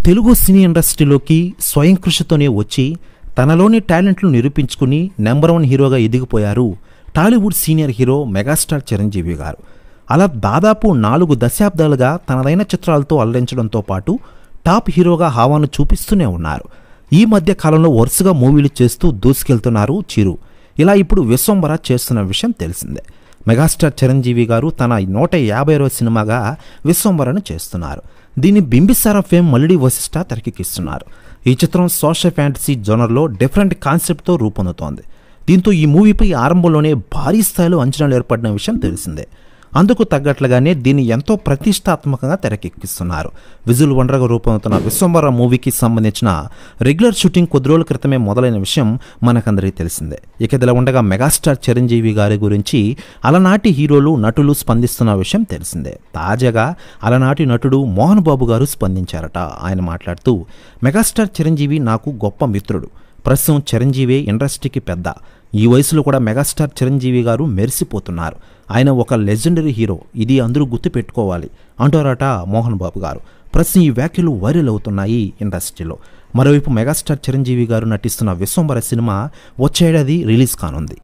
తెలుగు సినీ ఇండస్ట్రీలోకి స్వయం కృషితోనే వచ్చి తనలోని టాలెంట్ను నిరూపించుకుని నెంబర్ 1 హీరోగా ఎదిగిపోయారు Tollywood senior hero megastar Chiranjeevi గారు. అలా దాదాపు 4 దశాబ్దాలుగా తనదైన చిత్రాలతో అలరించడంతో పాటు టాప్ హీరోగా హావాను చూపిస్తూనే ఉన్నారు. ఈ మధ్య కాలంలో వరుసగా మూవీలు చేస్తూ దూసుకెళ్తున్నారు చిరు. ఇలా ఇప్పుడు విశ్వంబర చేస్తున్న విషయం తెలిసిందే. మెగాస్టార్ చిరంజీవి గారు తన 150వ సినిమాగా విశ్వంబరను చేస్తున్నారు. దీన్ని బింబిసార ఫేమ్ మల్లిడి వశిష్ఠ తెరకెక్కిస్తున్నారు. ఈ చిత్రం సోషల్ ఫ్యాంటసీ జోనర్లో డిఫరెంట్ కాన్సెప్ట్తో రూపొందుతోంది. దీంతో ఈ మూవీపై ఆరంభంలోనే భారీ స్థాయిలో అంచనాలు ఏర్పడిన విషయం తెలిసిందే. అందుకు తగ్గట్లుగానే దీన్ని ఎంతో ప్రతిష్టాత్మకంగా తెరకెక్కిస్తున్నారు. విజువల్ వండర్గా రూపొందుతున్న విశ్వంబర మూవీకి సంబంధించిన రెగ్యులర్ షూటింగ్ కొద్ది రోజుల క్రితమే మొదలైన విషయం మనకందరికీ తెలిసిందే. ఇక ఇదిలా ఉండగా మెగాస్టార్ చిరంజీవి గారి గురించి అలనాటి హీరోలు నటులు స్పందిస్తున్న విషయం తెలిసిందే. తాజాగా అలనాటి నటుడు మోహన్ బాబు గారు స్పందించారట. ఆయన మాట్లాడుతూ, మెగాస్టార్ చిరంజీవి నాకు గొప్ప మిత్రుడు. ప్రస్తుతం చిరంజీవి ఇండస్ట్రీకి పెద్ద. ఈ వయసులో కూడా మెగాస్టార్ చిరంజీవి గారు మెరిసిపోతున్నారు. ఆయన ఒక లెజెండరీ హీరో, ఇది అందరూ గుర్తుపెట్టుకోవాలి అంటారట మోహన్ బాబు గారు. ప్రస్తుతం ఈ వ్యాఖ్యలు వైరల్ అవుతున్నాయి ఇండస్ట్రీలో. మరోవైపు మెగాస్టార్ చిరంజీవి గారు నటిస్తున్న విశ్వంబర సినిమా వచ్చే ఏడాది రిలీజ్ కానుంది.